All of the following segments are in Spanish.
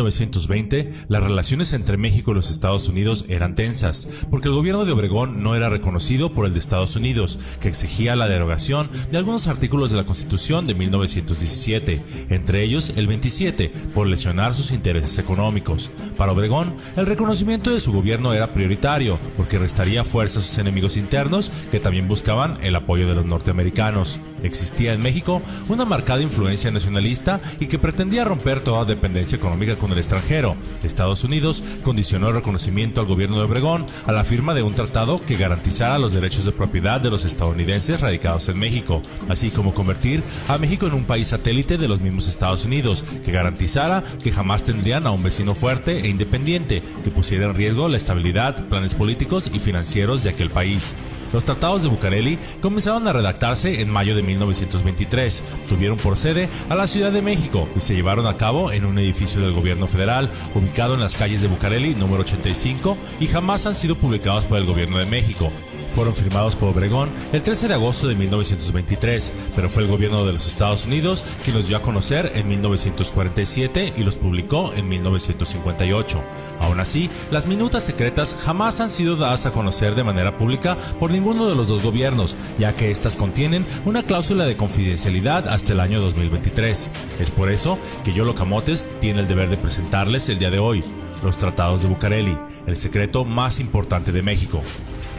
1920, las relaciones entre México y los Estados Unidos eran tensas, porque el gobierno de Obregón no era reconocido por el de Estados Unidos, que exigía la derogación de algunos artículos de la Constitución de 1917, entre ellos el 27, por lesionar sus intereses económicos. Para Obregón, el reconocimiento de su gobierno era prioritario, porque restaría fuerza a sus enemigos internos, que también buscaban el apoyo de los norteamericanos. Existía en México una marcada influencia nacionalista y que pretendía romper toda dependencia económica con el extranjero. Estados Unidos condicionó el reconocimiento al gobierno de Obregón a la firma de un tratado que garantizara los derechos de propiedad de los estadounidenses radicados en México, así como convertir a México en un país satélite de los mismos Estados Unidos, que garantizara que jamás tendrían a un vecino fuerte e independiente que pusiera en riesgo la estabilidad, planes políticos y financieros de aquel país. Los tratados de Bucareli comenzaron a redactarse en mayo de 1923, tuvieron por sede a la Ciudad de México y se llevaron a cabo en un edificio del gobierno federal ubicado en las calles de Bucareli número 85 y jamás han sido publicados por el gobierno de México. Fueron firmados por Obregón el 13 de agosto de 1923, pero fue el gobierno de los Estados Unidos quien los dio a conocer en 1947 y los publicó en 1958. Aún así, las minutas secretas jamás han sido dadas a conocer de manera pública por ninguno de los dos gobiernos, ya que estas contienen una cláusula de confidencialidad hasta el año 2023. Es por eso que Yolo Camotes tiene el deber de presentarles el día de hoy los tratados de Bucareli, el secreto más importante de México.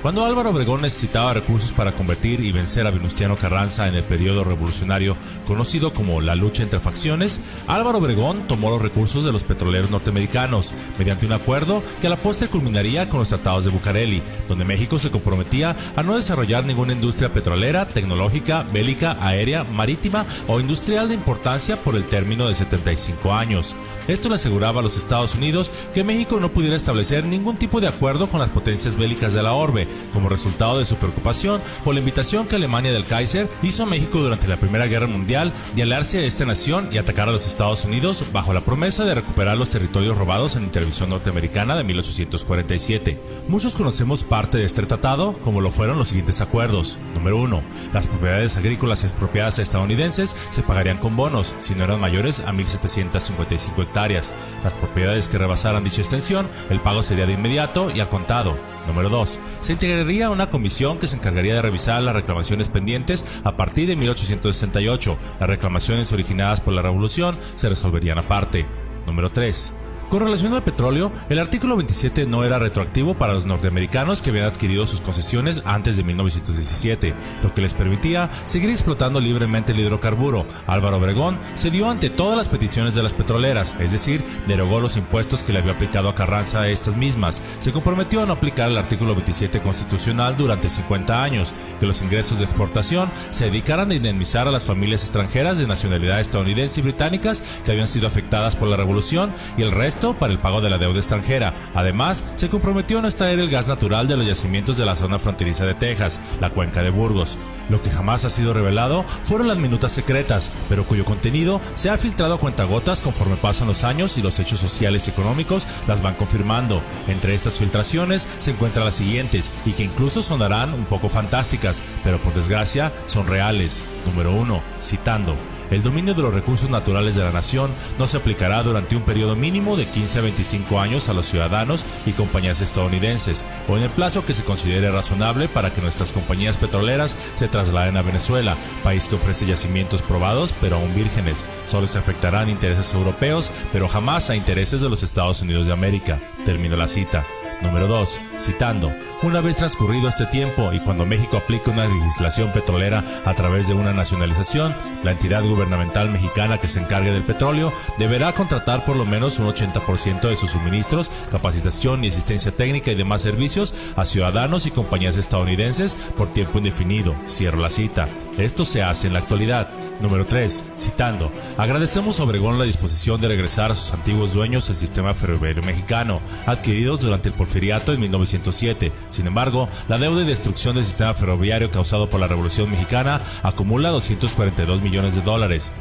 Cuando Álvaro Obregón necesitaba recursos para convertir y vencer a Venustiano Carranza en el periodo revolucionario conocido como la lucha entre facciones, Álvaro Obregón tomó los recursos de los petroleros norteamericanos mediante un acuerdo que a la postre culminaría con los tratados de Bucareli, donde México se comprometía a no desarrollar ninguna industria petrolera, tecnológica, bélica, aérea, marítima o industrial de importancia por el término de 75 años. Esto le aseguraba a los Estados Unidos que México no pudiera establecer ningún tipo de acuerdo con las potencias bélicas de la orbe, como resultado de su preocupación por la invitación que Alemania del Kaiser hizo a México durante la Primera Guerra Mundial de aliarse a esta nación y atacar a los Estados Unidos bajo la promesa de recuperar los territorios robados en la intervención norteamericana de 1847. Muchos conocemos parte de este tratado, como lo fueron los siguientes acuerdos. Número 1. Las propiedades agrícolas expropiadas a estadounidenses se pagarían con bonos, si no eran mayores a 1.755 hectáreas. Las propiedades que rebasaran dicha extensión, el pago sería de inmediato y al contado. Número 2. Se integraría una comisión que se encargaría de revisar las reclamaciones pendientes a partir de 1868. Las reclamaciones originadas por la Revolución se resolverían aparte. Número 3. Con relación al petróleo, el artículo 27 no era retroactivo para los norteamericanos que habían adquirido sus concesiones antes de 1917, lo que les permitía seguir explotando libremente el hidrocarburo. Álvaro Obregón cedió ante todas las peticiones de las petroleras, es decir, derogó los impuestos que le había aplicado a Carranza a estas mismas. Se comprometió a no aplicar el artículo 27 constitucional durante 50 años, que los ingresos de exportación se dedicaran a indemnizar a las familias extranjeras de nacionalidad estadounidense y británicas que habían sido afectadas por la Revolución y el resto para el pago de la deuda extranjera. Además, se comprometió a no extraer el gas natural de los yacimientos de la zona fronteriza de Texas, la cuenca de Burgos. Lo que jamás ha sido revelado fueron las minutas secretas, pero cuyo contenido se ha filtrado a cuentagotas conforme pasan los años y los hechos sociales y económicos las van confirmando. Entre estas filtraciones se encuentran las siguientes, y que incluso sonarán un poco fantásticas, pero por desgracia son reales. Número 1. Citando: el dominio de los recursos naturales de la nación no se aplicará durante un periodo mínimo de 15 a 25 años a los ciudadanos y compañías estadounidenses, o en el plazo que se considere razonable para que nuestras compañías petroleras se trasladen a Venezuela, país que ofrece yacimientos probados pero aún vírgenes. Solo se afectarán intereses europeos, pero jamás a intereses de los Estados Unidos de América. Termino la cita. Número 2. Citando: una vez transcurrido este tiempo y cuando México aplique una legislación petrolera a través de una nacionalización, la entidad gubernamental mexicana que se encargue del petróleo deberá contratar por lo menos un 80% de sus suministros, capacitación y asistencia técnica y demás servicios a ciudadanos y compañías estadounidenses por tiempo indefinido. Cierro la cita. Esto se hace en la actualidad. Número 3. Citando: agradecemos a Obregón la disposición de regresar a sus antiguos dueños el sistema ferroviario mexicano, adquiridos durante el porfiriato en 1907. Sin embargo, la deuda y destrucción del sistema ferroviario causado por la Revolución Mexicana acumula $242 millones.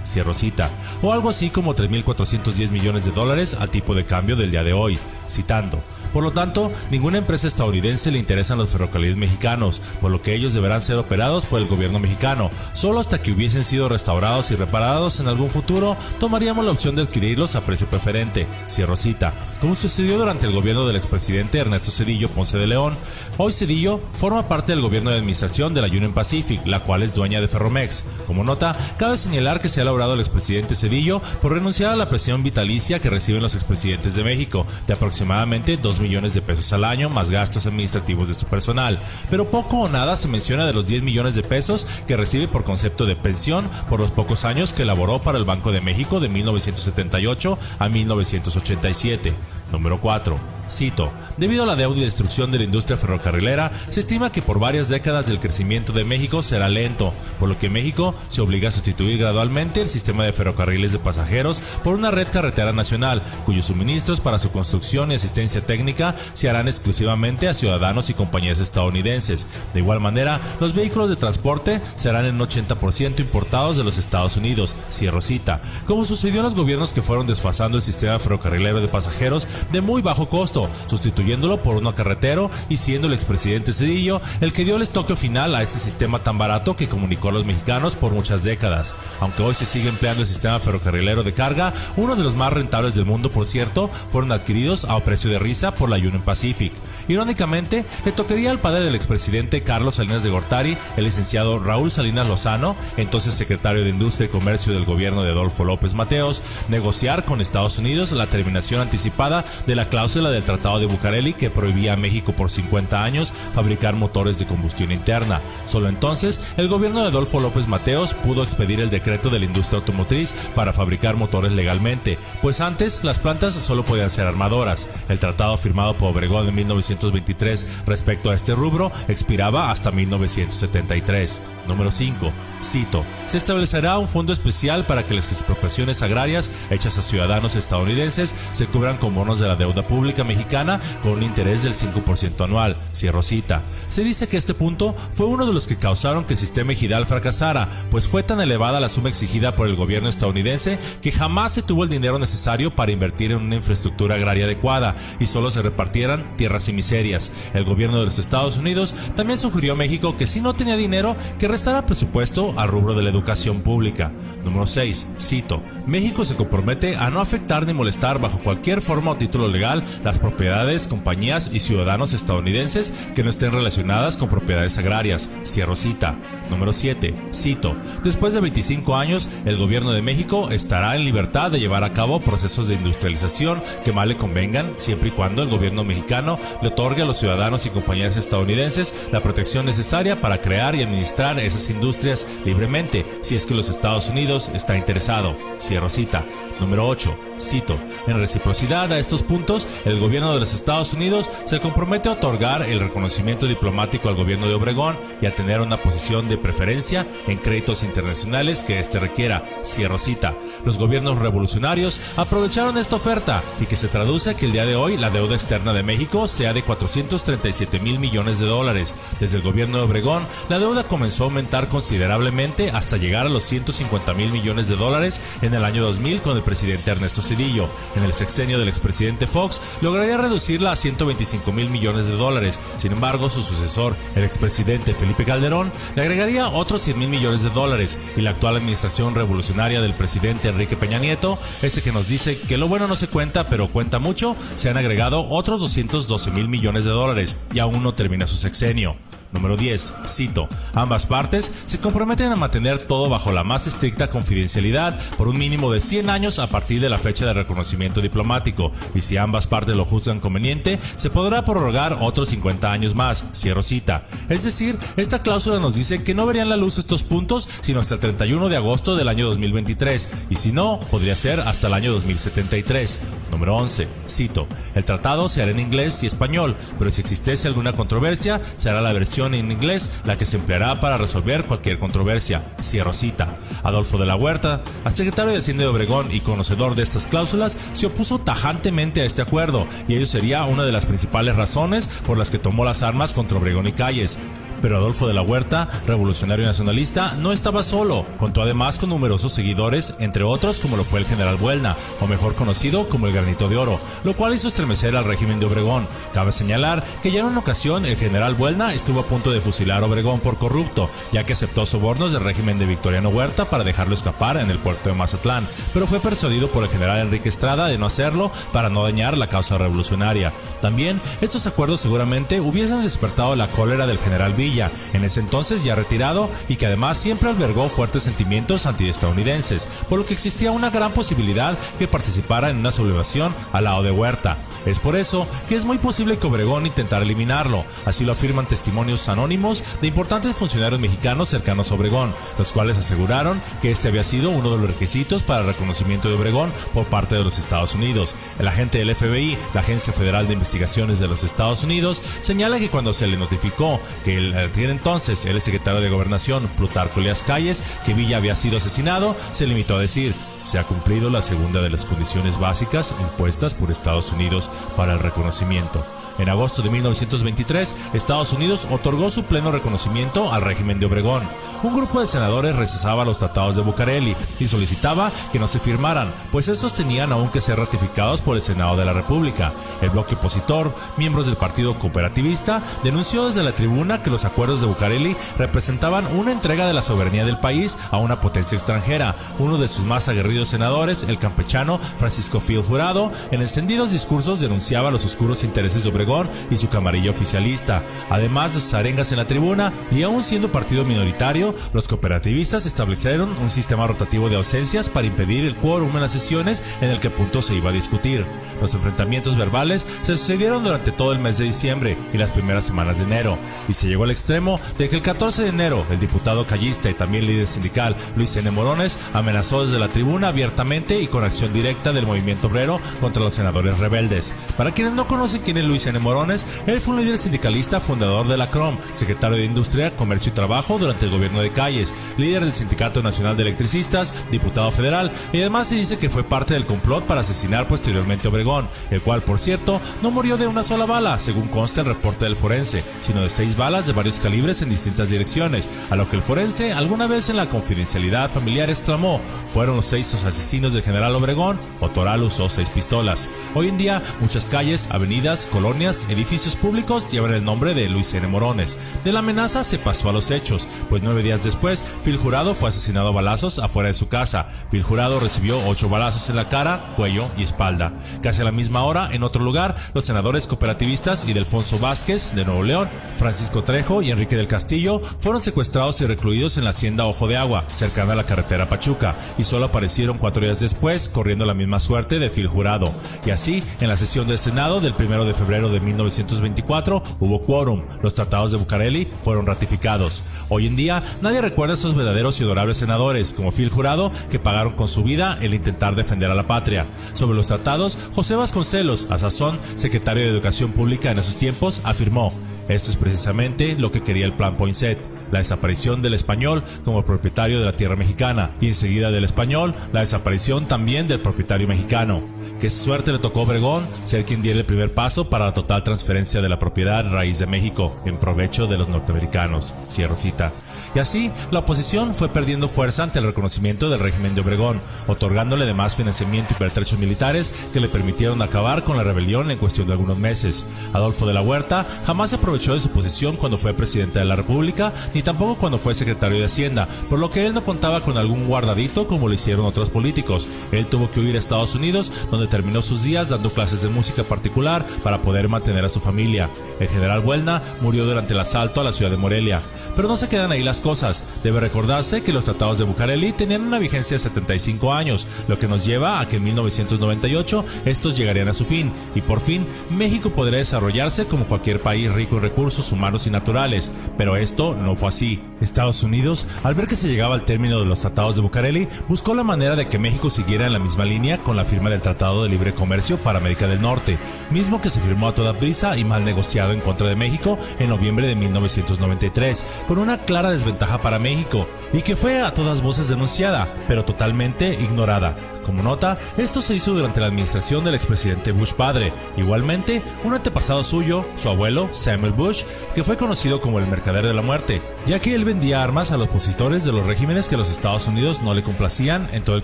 Cierro cita. O algo así como $3.410 millones a tipo de cambio del día de hoy. citando: por lo tanto, ninguna empresa estadounidense le interesan los ferrocarriles mexicanos, por lo que ellos deberán ser operados por el gobierno mexicano. Solo hasta que hubiesen sido restaurados y reparados en algún futuro, tomaríamos la opción de adquirirlos a precio preferente. Cierro cita. Como sucedió durante el gobierno del expresidente Ernesto Zedillo Ponce de León, hoy Zedillo forma parte del gobierno de administración de la Union Pacific, la cual es dueña de Ferromex. Como nota, cabe señalar que se ha logrado el expresidente Zedillo por renunciar a la presión vitalicia que reciben los expresidentes de México, de aproximadamente 2 millones de pesos al año más gastos administrativos de su personal, pero poco o nada se menciona de los 10 millones de pesos que recibe por concepto de pensión por los pocos años que laboró para el Banco de México de 1978 a 1987. Número 4. Cito: debido a la deuda y destrucción de la industria ferrocarrilera, se estima que por varias décadas el crecimiento de México será lento, por lo que México se obliga a sustituir gradualmente el sistema de ferrocarriles de pasajeros por una red carretera nacional, cuyos suministros para su construcción y asistencia técnica se harán exclusivamente a ciudadanos y compañías estadounidenses. De igual manera, los vehículos de transporte serán en un 80% importados de los Estados Unidos. Cierro cita. Como sucedió en los gobiernos que fueron desfasando el sistema ferrocarrilero de pasajeros de muy bajo costo, sustituyéndolo por uno carretero, y siendo el expresidente Zedillo el que dio el toque final a este sistema tan barato que comunicó a los mexicanos por muchas décadas. Aunque hoy se sigue empleando el sistema ferrocarrilero de carga, uno de los más rentables del mundo, por cierto, fueron adquiridos a precio de risa por la Union Pacific. Irónicamente, le tocaría al padre del expresidente Carlos Salinas de Gortari, el licenciado Raúl Salinas Lozano, entonces secretario de Industria y Comercio del gobierno de Adolfo López Mateos, negociar con Estados Unidos la terminación anticipada de la cláusula del Tratado de Bucareli que prohibía a México por 50 años fabricar motores de combustión interna. Solo entonces el gobierno de Adolfo López Mateos pudo expedir el decreto de la industria automotriz para fabricar motores legalmente, pues antes las plantas solo podían ser armadoras. El tratado firmado por Obregón en 1923 respecto a este rubro expiraba hasta 1973. Número 5. Cito: se establecerá un fondo especial para que las expropiaciones agrarias hechas a ciudadanos estadounidenses se cubran con bonos de la deuda pública mexicana con un interés del 5% anual. Cierro cita. Se dice que este punto fue uno de los que causaron que el sistema ejidal fracasara, pues fue tan elevada la suma exigida por el gobierno estadounidense que jamás se tuvo el dinero necesario para invertir en una infraestructura agraria adecuada y solo se repartieran tierras y miserias. El gobierno de los Estados Unidos también sugirió a México que si no tenía dinero, que restara presupuesto al rubro de la educación pública. Número 6. Cito: México se compromete a no afectar ni molestar bajo cualquier forma o título legal las propiedades, compañías y ciudadanos estadounidenses que no estén relacionadas con propiedades agrarias. Cierro cita. Número 7. Cito: después de 25 años, el gobierno de México estará en libertad de llevar a cabo procesos de industrialización que más le convengan, siempre y cuando el gobierno mexicano le otorgue a los ciudadanos y compañías estadounidenses la protección necesaria para crear y administrar esas industrias libremente, si es que los Estados Unidos está interesado. Cierro cita. Número 8. Cito: en reciprocidad a estos puntos, el gobierno de los Estados Unidos se compromete a otorgar el reconocimiento diplomático al gobierno de Obregón y a tener una posición de preferencia en créditos internacionales que éste requiera. Cierro cita. Los gobiernos revolucionarios aprovecharon esta oferta y que se traduce a que el día de hoy la deuda externa de México sea de 437 mil millones de dólares. Desde el gobierno de Obregón, la deuda comenzó a aumentar considerablemente hasta llegar a los 150 mil millones de dólares en el año 2000 con el presidente Ernesto Zedillo. En el sexenio del expresidente Fox lograría reducirla a 125 mil millones de dólares. Sin embargo, su sucesor, el expresidente Felipe Calderón, le agregaría otros 100 mil millones de dólares, y la actual administración revolucionaria del presidente Enrique Peña Nieto, ese que nos dice que lo bueno no se cuenta pero cuenta mucho, se han agregado otros 212 mil millones de dólares y aún no termina su sexenio. Número 10. Cito: ambas partes se comprometen a mantener todo bajo la más estricta confidencialidad por un mínimo de 100 años a partir de la fecha de reconocimiento diplomático, y si ambas partes lo juzgan conveniente, se podrá prorrogar otros 50 años más. Cierro cita. Es decir, esta cláusula nos dice que no verían la luz estos puntos sino hasta el 31 de agosto del año 2023, y si no, podría ser hasta el año 2073. Número 11. Cito: el tratado se hará en inglés y español, pero si existiese alguna controversia, será la versión expresión en inglés la que se empleará para resolver cualquier controversia, cierro cita. Adolfo de la Huerta, al secretario de Hacienda de Obregón y conocedor de estas cláusulas, se opuso tajantemente a este acuerdo, y ello sería una de las principales razones por las que tomó las armas contra Obregón y Calles. Pero Adolfo de la Huerta, revolucionario nacionalista, no estaba solo, contó además con numerosos seguidores, entre otros como lo fue el general Buelna, o mejor conocido como el Granito de Oro, lo cual hizo estremecer al régimen de Obregón. Cabe señalar que ya en una ocasión el general Buelna estuvo a punto de fusilar a Obregón por corrupto, ya que aceptó sobornos del régimen de Victoriano Huerta para dejarlo escapar en el puerto de Mazatlán, pero fue persuadido por el general Enrique Estrada de no hacerlo para no dañar la causa revolucionaria. También, estos acuerdos seguramente hubiesen despertado la cólera del general Villa, en ese entonces ya retirado, y que además siempre albergó fuertes sentimientos antiestadounidenses, por lo que existía una gran posibilidad que participara en una sublevación al lado de Huerta. Es por eso que es muy posible que Obregón intentara eliminarlo, así lo afirman testimonios anónimos de importantes funcionarios mexicanos cercanos a Obregón, los cuales aseguraron que este había sido uno de los requisitos para el reconocimiento de Obregón por parte de los Estados Unidos. El agente del FBI, la Agencia Federal de Investigaciones de los Estados Unidos, señala que cuando se le notificó que entonces el secretario de Gobernación, Plutarco Elías Calles, que Villa había sido asesinado, se limitó a decir: se ha cumplido la segunda de las condiciones básicas impuestas por Estados Unidos para el reconocimiento. En agosto de 1923, Estados Unidos otorgó su pleno reconocimiento al régimen de Obregón. Un grupo de senadores rechazaba los tratados de Bucareli y solicitaba que no se firmaran, pues estos tenían aún que ser ratificados por el Senado de la República. El bloque opositor, miembros del Partido Cooperativista, denunció desde la tribuna que los acuerdos de Bucareli representaban una entrega de la soberanía del país a una potencia extranjera. Uno de sus más aguerridos senadores, el campechano Francisco Fiel Jurado, en encendidos discursos denunciaba los oscuros intereses de Obregón y su camarilla oficialista. Además de sus arengas en la tribuna, y aún siendo partido minoritario, los cooperativistas establecieron un sistema rotativo de ausencias para impedir el quórum en las sesiones en el que punto se iba a discutir. Los enfrentamientos verbales se sucedieron durante todo el mes de diciembre y las primeras semanas de enero, y se llegó al extremo de que el 14 de enero el diputado callista y también líder sindical Luis N. Morones amenazó desde la tribuna abiertamente y con acción directa del movimiento obrero contra los senadores rebeldes. Para quienes no conocen quién es Luis N. Morones, él fue un líder sindicalista fundador de la CROM, secretario de Industria, Comercio y Trabajo durante el gobierno de Calles, líder del Sindicato Nacional de Electricistas, diputado federal, y además se dice que fue parte del complot para asesinar posteriormente a Obregón, el cual, por cierto, no murió de una sola bala, según consta el reporte del forense, sino de 6 balas de varios calibres en distintas direcciones, a lo que el forense alguna vez en la confidencialidad familiar exclamó: fueron los 6 asesinos del general Obregón, o Toral usó 6 pistolas. Hoy en día, muchas calles, avenidas, colonias, edificios públicos llevan el nombre de Luis N. Morones. De la amenaza se pasó a los hechos, pues 9 días después, Fiel Jurado fue asesinado a balazos afuera de su casa. Fiel Jurado recibió 8 balazos en la cara, cuello y espalda. Casi a la misma hora, en otro lugar, los senadores cooperativistas Ildefonso Vázquez, de Nuevo León, Francisco Trejo y Enrique del Castillo fueron secuestrados y recluidos en la hacienda Ojo de Agua, cercana a la carretera Pachuca, y solo aparecieron 4 días después, corriendo la misma suerte de Fiel Jurado. Y así, en la sesión del Senado del 1 de febrero de 1924 hubo quórum, los tratados de Bucareli fueron ratificados. Hoy en día nadie recuerda a esos verdaderos y adorables senadores como Fiel Jurado, que pagaron con su vida el intentar defender a la patria. Sobre los tratados, José Vasconcelos, a sazón secretario de Educación Pública en esos tiempos, afirmó: esto es precisamente lo que quería el Plan Poinsett, la desaparición del español como propietario de la tierra mexicana, y enseguida del español, la desaparición también del propietario mexicano. Qué suerte le tocó a Obregón ser quien diera el primer paso para la total transferencia de la propiedad raíz de México en provecho de los norteamericanos. Cierro cita. Y así, la oposición fue perdiendo fuerza ante el reconocimiento del régimen de Obregón, otorgándole además financiamiento y pertrechos militares que le permitieron acabar con la rebelión en cuestión de algunos meses. Adolfo de la Huerta jamás se aprovechó de su posición cuando fue presidente de la República, ni tampoco cuando fue secretario de Hacienda, por lo que él no contaba con algún guardadito como lo hicieron otros políticos. Él tuvo que huir a Estados Unidos, donde terminó sus días dando clases de música particular para poder mantener a su familia. El general Buelna murió durante el asalto a la ciudad de Morelia. Pero no se quedan ahí las cosas. Debe recordarse que los tratados de Bucareli tenían una vigencia de 75 años, lo que nos lleva a que en 1998 estos llegarían a su fin, y por fin México podría desarrollarse como cualquier país rico en recursos humanos y naturales. Pero esto no fue fue así. Estados Unidos, al ver que se llegaba al término de los tratados de Bucareli, buscó la manera de que México siguiera en la misma línea con la firma del Tratado de Libre Comercio para América del Norte, mismo que se firmó a toda prisa y mal negociado en contra de México en noviembre de 1993, con una clara desventaja para México, y que fue a todas voces denunciada, pero totalmente ignorada. Como nota, esto se hizo durante la administración del expresidente Bush padre. Igualmente, un antepasado suyo, su abuelo, Samuel Bush, que fue conocido como el mercader de la muerte, ya que él vendía armas a los opositores de los regímenes que los Estados Unidos no le complacían en todo el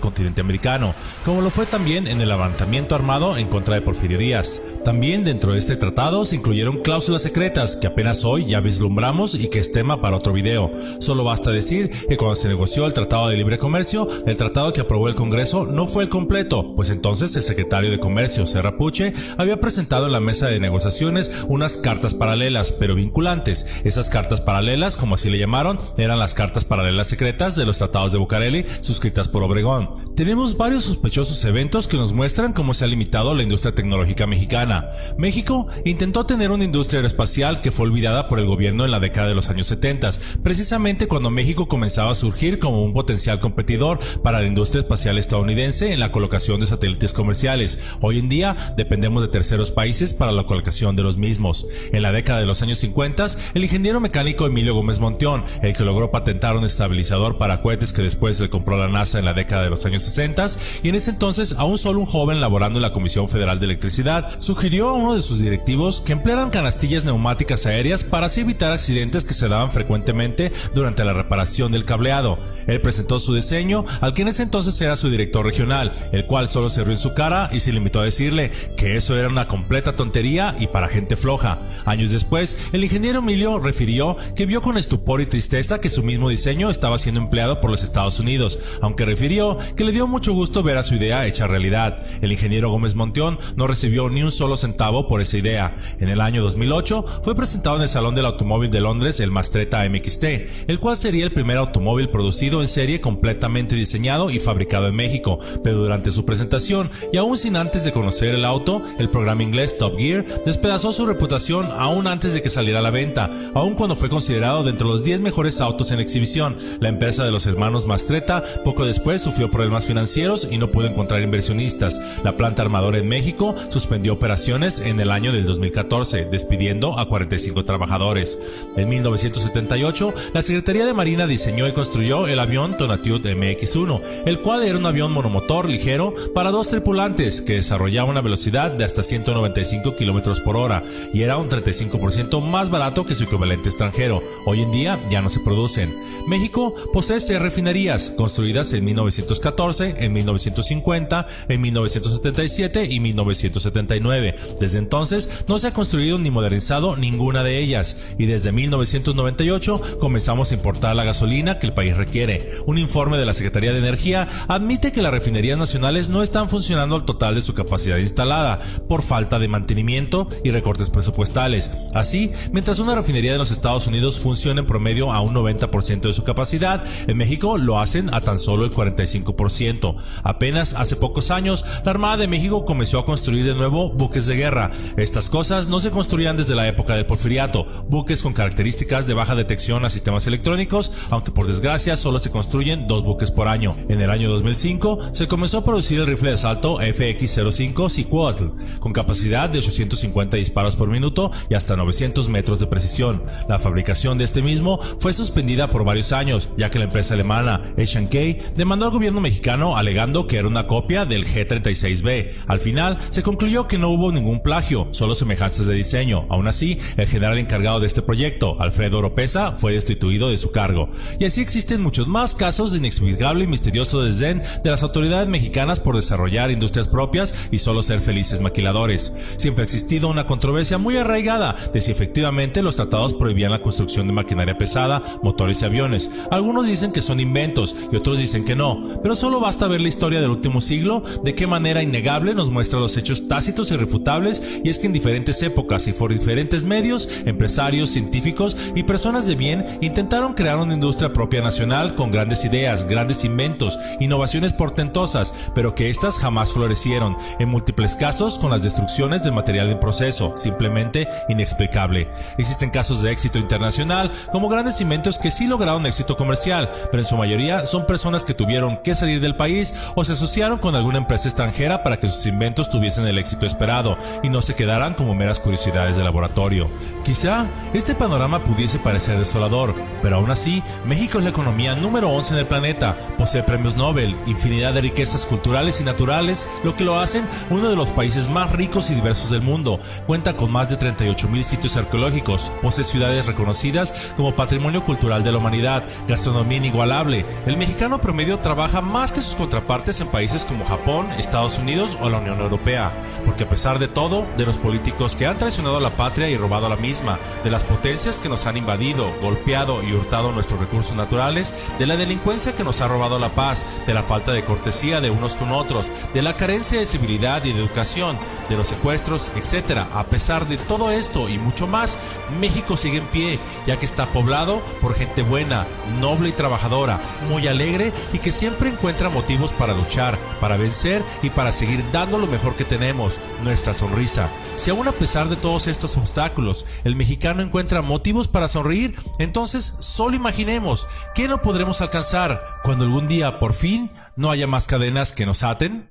continente americano, como lo fue también en el levantamiento armado en contra de Porfirio Díaz. También dentro de este tratado se incluyeron cláusulas secretas que apenas hoy ya vislumbramos y que es tema para otro video. Solo basta decir que cuando se negoció el Tratado de Libre Comercio, el tratado que aprobó el Congreso no fue el completo, pues entonces el secretario de Comercio, Serra Puche, había presentado en la mesa de negociaciones unas cartas paralelas, pero vinculantes. Esas cartas paralelas, como así le llamaron, eran las cartas paralelas secretas de los tratados de Bucareli, suscritas por Obregón. Tenemos varios sospechosos eventos que nos muestran cómo se ha limitado la industria tecnológica mexicana. México intentó tener una industria aeroespacial que fue olvidada por el gobierno en la década de los años 70, precisamente cuando México comenzaba a surgir como un potencial competidor para la industria espacial estadounidense en la colocación de satélites comerciales. Hoy en día dependemos de terceros países para la colocación de los mismos. En la década de los años 50, el ingeniero mecánico Emilio Gómez Montión, el que logró patentar un estabilizador para cohetes que después le compró la NASA en la década de los años 60, y en ese entonces aún solo un joven laborando en la Comisión Federal de Electricidad, sugirió a uno de sus directivos que emplearan canastillas neumáticas aéreas para así evitar accidentes que se daban frecuentemente durante la reparación del cableado. Él presentó su diseño al que en ese entonces era su director regional, el cual solo se rió en su cara y se limitó a decirle que eso era una completa tontería y para gente floja. Años después, el ingeniero Emilio refirió que vio con estupor y tristeza que su mismo diseño estaba siendo empleado por los Estados Unidos, aunque refirió que le dio mucho gusto ver a su idea hecha realidad. El ingeniero Gómez Montión no recibió ni un solo centavo por esa idea. En el año 2008 fue presentado en el Salón del Automóvil de Londres el Mastretta MXT, el cual sería el primer automóvil producido en serie completamente diseñado y fabricado en México, pero durante su presentación, y aún sin antes de conocer el auto, el programa inglés Top Gear despedazó su reputación aún antes de que saliera a la venta, aun cuando fue considerado dentro de los 10 mejores autos en exhibición. La empresa de los hermanos Mastretta poco después sufrió problemas financieros y no pudo encontrar inversionistas. La planta armadora en México suspendió operaciones en el año del 2014, despidiendo a 45 trabajadores. En 1978, la Secretaría de Marina diseñó y construyó el avión Tonatiuh MX-1, el cual era un avión monomotor ligero para dos tripulantes que desarrollaba una velocidad de hasta 195 km por hora y era un 35% más barato que su equivalente extranjero. Hoy en día ya no se producen. México posee 6 refinerías construidas en 1914, en 1950, en 1977 y 1979. Desde entonces no se ha construido ni modernizado ninguna de ellas, y desde 1998 comenzamos a importar la gasolina que el país requiere. Un informe de la Secretaría de Energía admite que las refinerías nacionales no están funcionando al total de su capacidad instalada por falta de mantenimiento y recortes presupuestales. Así, mientras una refinería de los Estados Unidos funciona en promedio a un 90% de su capacidad, en México lo hacen a tan solo el 45%. Apenas hace pocos años, la Armada de México comenzó a construir de nuevo buques de guerra. Estas cosas no se construían desde la época del Porfiriato, buques con características de baja detección a sistemas electrónicos, aunque por desgracia solo se construyen 2 buques por año. En el año 2005 se comenzó a producir el rifle de asalto FX-05 Sequoiatl, con capacidad de 850 disparos por minuto y hasta 900 metros de precisión. La fabricación de este mismo fue suspendida por varios años, ya que la empresa alemana H&K demandó al gobierno mexicano alegando que era una copia del G-36B. Al final se concluyó que no hubo ningún plagio, solo semejanzas de diseño. Aún así, el general encargado de este proyecto, Alfredo Oropesa, fue destituido de su cargo. Y así existen muchos más casos de inexplicable y misterioso desdén de las autoridades mexicanas por desarrollar industrias propias y solo ser felices maquiladores. Siempre ha existido una controversia muy arraigada de si efectivamente los tratados prohibían la construcción de maquinaria pesada, motores y aviones. Algunos dicen que son inventos y otros dicen que no, pero solo basta ver la historia del último siglo de qué manera innegable nos muestra los hechos tácitos e irrefutables, y es que en diferentes épocas y por diferentes medios, empresarios, científicos y personas de bien intentaron crear una industria propia nacional con grandes ideas, grandes inventos, innovaciones portentosas, pero que éstas jamás florecieron, en múltiples casos con las destrucciones del material en proceso, simplemente inexplicable. Existen casos de éxito internacional como grandes inventos que sí lograron éxito comercial, pero en su mayoría son personas que tuvieron que salir del país o se asociaron con alguna empresa extranjera para que sus inventos tuviesen el éxito esperado y no se quedaran como meras curiosidades de laboratorio. Quizá este panorama pudiese parecer desolador, pero aún así México es la economía número 11 en el planeta, posee premios Nobel, infinidad de riquezas culturales y naturales, lo que lo hacen uno de los países más ricos y diversos del mundo, cuenta con más de 38,000 sitios arqueológicos, posee ciudades reconocidas como Patrimonio Cultural de la Humanidad, gastronomía inigualable. El mexicano promedio trabaja más que sus contrapartes en países como Japón, Estados Unidos o la Unión Europea, porque a pesar de todo, de los políticos que han traicionado a la patria y robado a la misma, de las potencias que nos han invadido, golpeado y hurtado nuestros recursos naturales, de la delincuencia que nos ha robado la paz, de la falta de cortesía de unos con otros, de la carencia de civilidad y de educación, de los secuestros, etc. A pesar de todo esto y mucho más, México sigue en pie, ya que está poblado por gente buena, noble y trabajadora, muy alegre y que siempre encuentra motivos para luchar, para vencer y para seguir dando lo mejor que tenemos, nuestra sonrisa. Si aún a pesar de todos estos obstáculos, el mexicano encuentra motivos para sonreír, entonces solo imaginemos qué no podremos alcanzar cuando algún día por fin no haya más cadenas que nos aten.